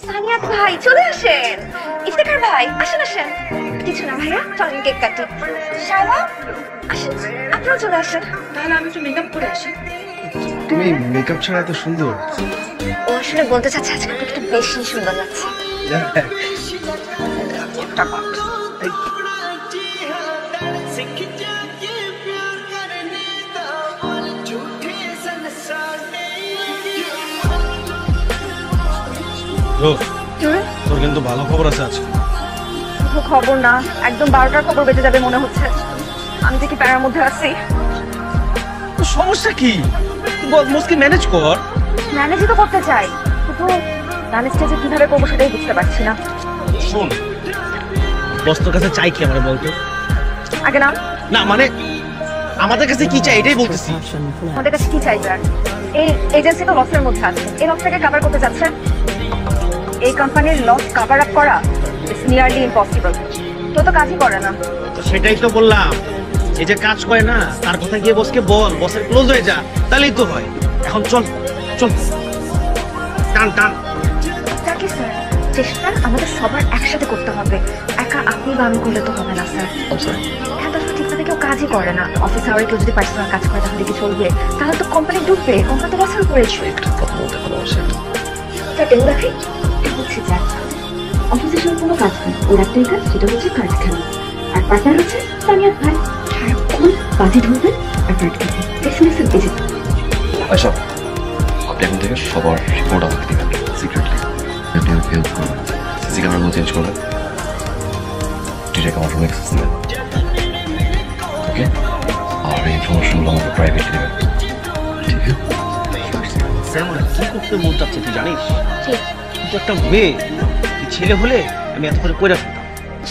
সানিয়া ভাই চলে আসেন। ইফতেখার ভাই আসেন আসেন। কিছু না ভাইয়া, চলেন কেক কাটি। শায়লা আসেন, আপনারা চলে আসেন। তাহলে আমি একটু মেকআপ করে আসি। তুমি মেকআপ ছাড়া এত সুন্দর। ও আসলে বলতে চাচ্ছে আজকে একটু বেশি সুন্দর লাগছে। তোর কিন্তু ভালো খবর আছে আজকে। খবর না, একদম 12টার খবর বেজে যাবে মনে হচ্ছে। আমি যে কি প্যারার মধ্যে আছি। সমস্যা কি? বল, মুশকিল ম্যানেজ কর। ম্যানেজই তো করতে চাই, কিন্তু ম্যানেজটা যে কিভাবে করবো সেটাই বুঝতে পারছি না। শোন, বস তোর কাছে চাই কি আমার বলতো? আগে না না মানে আমাদের কাছে কি চাই এটাই বলতেছি। আমাদের কাছে কি চাই স্যার? এই এজেন্সি তো লসের মধ্যে আছে, এই লসটাকে কভার করতে যাচ্ছেন। এই কোম্পানির লস কভার আপ করা ইটস নিয়ারলি ইম্পসিবল। তো কাজই করে না। সেটাই তো বললাম, এই যে কাজ করে না তার কথা গিয়ে বসকে বল, বসের ক্লোজ হয়ে যা, তাহলেই তো হয়। এখন চল চল, টান টান। কি স্যার, চেষ্টা আমাদের সবার একসাথে করতে হবে। একা আপনি বা আমি করলে তো হবে না স্যার। হ্যাঁ, তাহলে ঠিকভাবে কেউ কাজই করে না। অফিস আওয়ারে কেউ যদি পার্সোনাল কাজ করে তাহলে কি চলবে? তাহলে তো কোম্পানি ডুববে, কোম্পানি তো লসের পড়েছে। কথা বলতে ভালোবাসে। স্যার কেউ দেখে বলছি স্যার, অফিসের সঙ্গে কোনো কাজ নেই, ওর একটাই কাজ, সেটা হচ্ছে কাজ খেলা। আর পার্টনার হচ্ছে সানিয়া ভাই, সারাক্ষণ বাজি ধরবে আর কাজ খেলবে। এসএমএস এর আচ্ছা, আপনি এখন থেকে সবার রিপোর্ট আমাকে দেবেন সিক্রেটলি। আপনি আমাকে হেল্প করবেন, সিসি ক্যামেরাগুলো চেঞ্জ করবেন, ডিরেক্ট আমার রুমে অ্যাক্সেস দেবেন, ওকে? আর এই ইনফরমেশনগুলো আমাকে প্রাইভেটলি দেবেন, ঠিক আছে? আমার কি করতে মন চাচ্ছে তুই জানিস? তুই একটা মেয়ে, ছেলে হলে আমি এত করে কইরা ফেলতাম।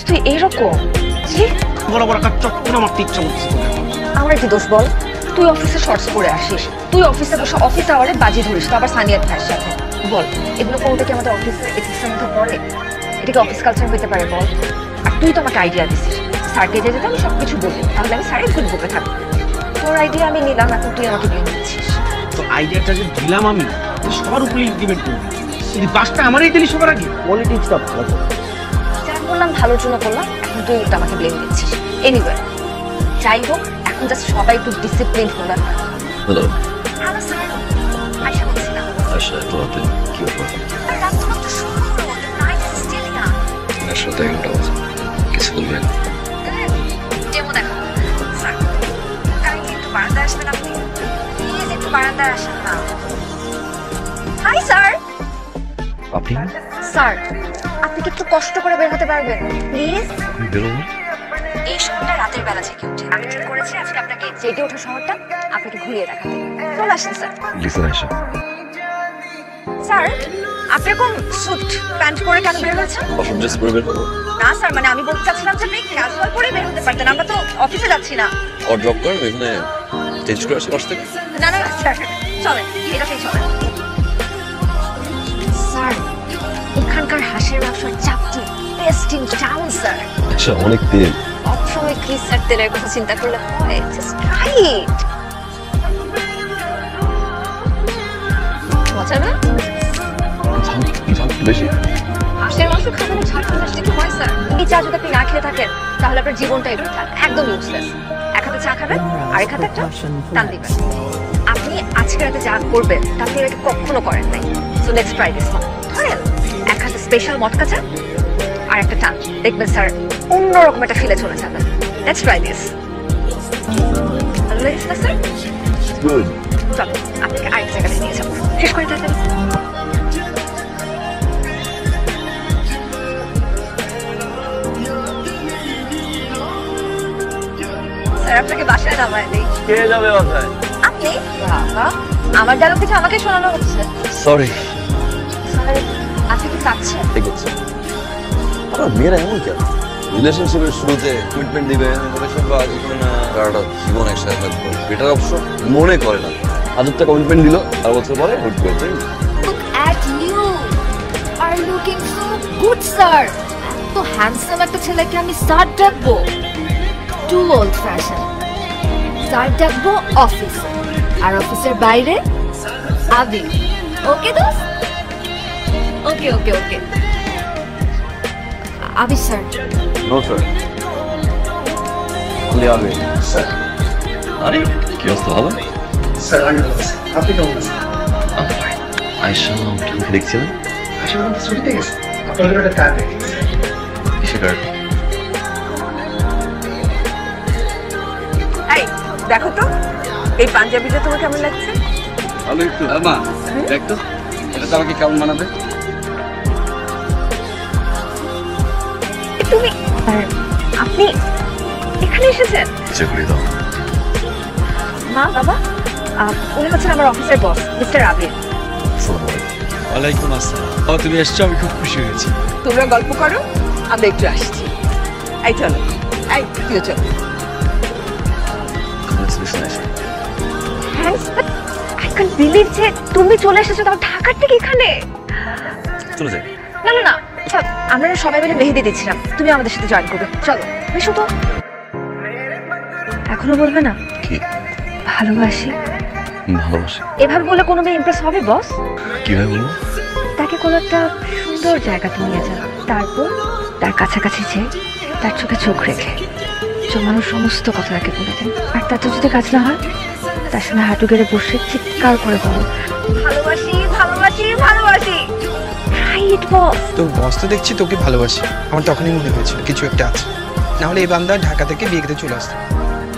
তুই এইরকম বড় বড় কাজ চট করে আমার ইচ্ছা করছে। আমার কি দোষ বল? তুই অফিসে শর্টস পরে আসিস, তুই অফিসে বসে অফিস আওয়ারে বাজি ধরিস, তো আবার সানিয়া ভাইয়ের সাথে। বল, এগুলো কোনটা কি আমাদের অফিসের এথিক্সের মধ্যে পড়ে? এটা কি অফিস কালচার হইতে পারে বল? আর তুই তো আমাকে আইডিয়া দিছিস স্যারকে যেতে, আমি সবকিছু বলি, তাহলে আমি স্যারের গুড বুকে থাকবো। তোর আইডিয়া আমি নিলাম, এখন তুই আমাকে দিয়ে দিচ্ছিস। তো আইডিয়াটা যে দিলাম আমি, সবার উপরে ইমপ্লিমেন্ট করবি। যদি বাসটা আমারই দিলি সবার আগে, পলিটিক্সটা ভালো করে। যা বললাম ভালোর জন্য করলাম, এখন তুই উল্টা আমাকে ব্লেম দিচ্ছিস। এনিওয়ে, যাই হোক, এখন জাস্ট সবাই একটু ডিসিপ্লিন হলে হয়। হ্যালো, হ্যালো স্যার, আয়শা বলছিলাম। আচ্ছা, তো রাতে কি ব্যাপার? রাত তো মাত্র শুরু হলো, নাইট ইজ স্টিল ইয়াং। সাথে 11টা বাজে, কিছু বলবেন? ডেমো দেখা স্যার, কাইন্ডলি একটু বারান্দায় আসবেন আপনি? প্লিজ একটু বারান্দায় আসেন না। Hi sir. আপনি? স্যার, আপনি কি একটু কষ্ট করে বের হতে পারবেন প্লিজ? আমি বেরোবো? এই শহরটা রাতের বেলা জেগে ওঠে। আমি ঠিক করেছি আজকে আপনাকে জেগে ওঠা শহরটা আপনাকে ঘুরিয়ে দেখাতে। চলে আসেন স্যার। লিসেন আয়শা, স্যার, আপনি এখন স্যুট প্যান্ট পরে কেন বের হয়েছেন? অফিস ড্রেস পরে বের হবো? না স্যার, মানে আমি বলতে চাচ্ছিলাম যে আপনি ক্যাজুয়াল পরে বের হতে পারতেন, আমরা তো অফিসে যাচ্ছি না। আর ড্রপ করেন এখানে, চেঞ্জ করে আসি বাস থেকে? না না স্যার, চলেন, এটাতেই চলেন। স্যার, এখানকার হাঁসের ব্যবসার চাপটি বেস্ট ইন টাউন স্যার। আচ্ছা, অনেক তেল। সবসময় কি স্যার তেলের কথা চিন্তা করলে হয়? Just try it. মজা না? ঝাল বেশি? হাঁসের মাংস খাবেন, ঝাল মিষ্টি কি হয় স্যার? এই চা যদি আপনি না খেয়ে থাকেন তাহলে আপনার জীবনটাই বৃথা, একদম ইউজলেস। এক হাতে চা খাবেন, আরেক হাতে একটা টান দিবেন। আপনি আজকে রাতে যা করবেন তা আপনি আগে কখনো করেন নাই। So let's try this one. ধরেন এক হাতে স্পেশাল মটকা চা আর একটা টান, দেখবেন স্যার অন্যরকম একটা ফিলে চলে যাবে। Let's try this. ভালো লেগেছে না স্যার? গুড। চলো আপনাকে আরেক জায়গাতে নিয়ে যাবো, শেষ করে তাড়াতাড়ি। স্যার, আপনাকে বাসায় নামায় নেই। কে যাবে বাসায়? আপনি? বাবা, আমার ডায়লগ থেকে আমাকে শোনানো হচ্ছে। সরি। স্যার, আপনি কি কাঁদছেন? ঠিক আছে। আমরা মেয়েরা এমন কেন? রিলেশনশিপের শুরুতে কমিটমেন্ট দিবে, রিলেশন বা জীবনে না সারাটা জীবন একসাথে থাকবো, বেটার অপশন মনে করে না। 1000 কমিটমেন্ট দিল, আর বছর পরে হুট করে change. Look at you. Are looking so good, sir. তো হ্যান্ডসাম একটা ছেলেকে আমি স্যার ডাকবো? Two old fashion. স্যার ডাকবো অফিসে, আর অফিসের বাইরে আবি। ওকে দোস্ত? ওকে ওকে ওকে আবির স্যার নো স্যার খুলে আবে স্যার আরে কি অবস্থা ভালো স্যার আমি ভালো আছি আপনি কেমন আছেন আয়শা আমাকে দেখছি না আসলে আমাদের ছুটিতে গেছে আপনাদের একটা কাজ দেখি কিসে কার্ড এই দেখো তো এই পাঞ্জাবিটা তোমার কেমন লাগছে? ভালো একটু মা দেখ তো এটা তো আমাকে কেমন মানাবে তুমি আপনি এখানে এসেছেন? ইচ্ছে করে দাও মা বাবা উনি হচ্ছেন আমার অফিসের বস মিস্টার আবির। আসসালামু আলাইকুম ওয়ালাইকুম আসসালাম তুমি এসছো আমি খুব খুশি হয়েছি তোমরা গল্প করো আমরা একটু আসছি এই চলো এই তুইও চলো congratulation Ayesha thanks I can believe যে তুমি চলে এসেছো তাও ঢাকার থেকে এখানে। চলে যাই না না না আচ্ছা আমরা না সবাই মিলে মেহেদি দিচ্ছিলাম, তুমি আমাদের সাথে জয়েন করবে, চলো এসো তো। এখনো বলবে না কি ভালোবাসি? ভালোবাসি এভাবে বলে কোনো মেয়ে ইমপ্রেস হবে বস? কিভাবে বলবো তাকে কোনো একটা সুন্দর জায়গাতে নিয়ে যান, তারপর তার কাছাকাছি যেয়ে তার চোখে চোখ রেখে জমানো সমস্ত কথা তাকে বলে দেন। আর তাতে যদি কাজ না হয় তার সামনে হাঁটু গেড়ে বসে চিৎকার করে বলো ভালোবাসি ভালোবাসি ভালোবাসি। রাইট বস। তোর বস তো দেখছি তোকে ভালোবাসি, আমার তখনই মনে হয়েছিল কিছু একটা আছে, নাহলে এই বান্দা ঢাকা থেকে বিয়ে খেতে চলে আসতো।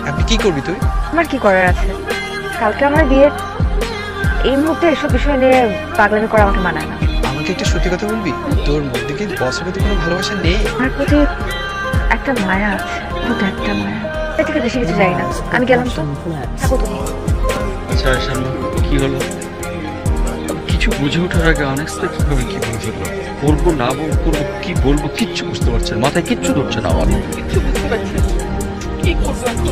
আপনি কি করবি তুই? আমার কি করার আছে, কালকে আমার বিয়ে, এই মুহূর্তে এসব বিষয় নিয়ে পাগলামি করা আমাকে মানায় না। আমাকে একটা সত্যি কথা বলবি, তোর মধ্যে কি বসের প্রতি কোনো ভালোবাসা নেই? আমার প্রতি একটা মায়া আছে, শুধু একটা মায়া, এর থেকে বেশি কিছু চাই না। আমি গেলাম তো, থাকো তুমি। আচ্ছা শানু কি হলো কিছু বুঝে ওঠার আগে আনএক্সপেক্টেড ভাবে কি বলে ফেললো করবো না করবো কি বলবো কিচ্ছু বুঝতে পারছে না, মাথায় কিচ্ছু ধরছে না আমার কিছু বুঝতে পারছি না। কি করবো এখন?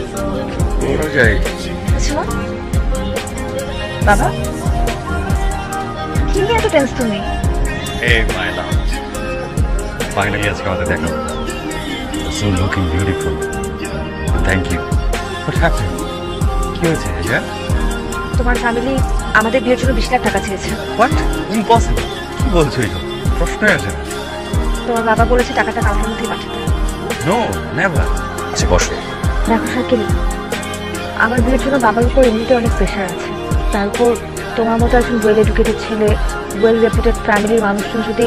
ওরা যায় আচ্ছা বাবা, কি নিয়ে এত টেন্স তুমি? এই মাইলা ফাইনালি আজকে আমাদের দেখা হলো so looking beautiful thank you what happened কি হয়েছে আয়শা তোমার ফ্যামিলি আমাদের বিয়ের জন্য 20 লাখ টাকা চেয়েছে। হোয়াট ইম্পসিবল কি বলছো এটা প্রশ্নই আসে না তোমার বাবা বলেছে টাকাটা কালকের মধ্যেই পাঠাতে। নো নেভার আচ্ছা বসো দেখো শাকিল, আমার বিয়ের জন্য বাবার উপর এমনিতে অনেক প্রেশার আছে, তারপর তোমার মতো একজন ওয়েল এডুকেটেড ছেলে, ওয়েল রেপুটেড ফ্যামিলির মানুষজন যদি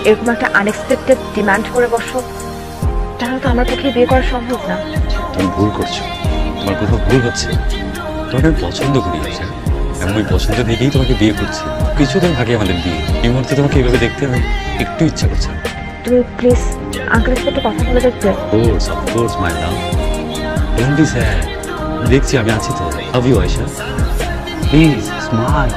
এরকম একটা আনএক্সপেক্টেড ডিমান্ড করে বসো, তাহলে তো আমার পক্ষে বিয়ে করা সম্ভব না। তুমি ভুল করছো, তোমার কোথাও ভুল হচ্ছে। তোমাকে আমি পছন্দ করি আয়শা, আমি ওই পছন্দ থেকেই তোমাকে বিয়ে করছি। কিছুদিন আগে আমাদের বিয়ে, এই মুহূর্তে তোমাকে এভাবে দেখতে আমি একটু ইচ্ছা করছে না। তুমি প্লিজ আঙ্কেলের সাথে কথা বলে দেখবে। Of course my love, don't be sad, দেখছি আমি আছি তো। Love you Ayesha, please smile.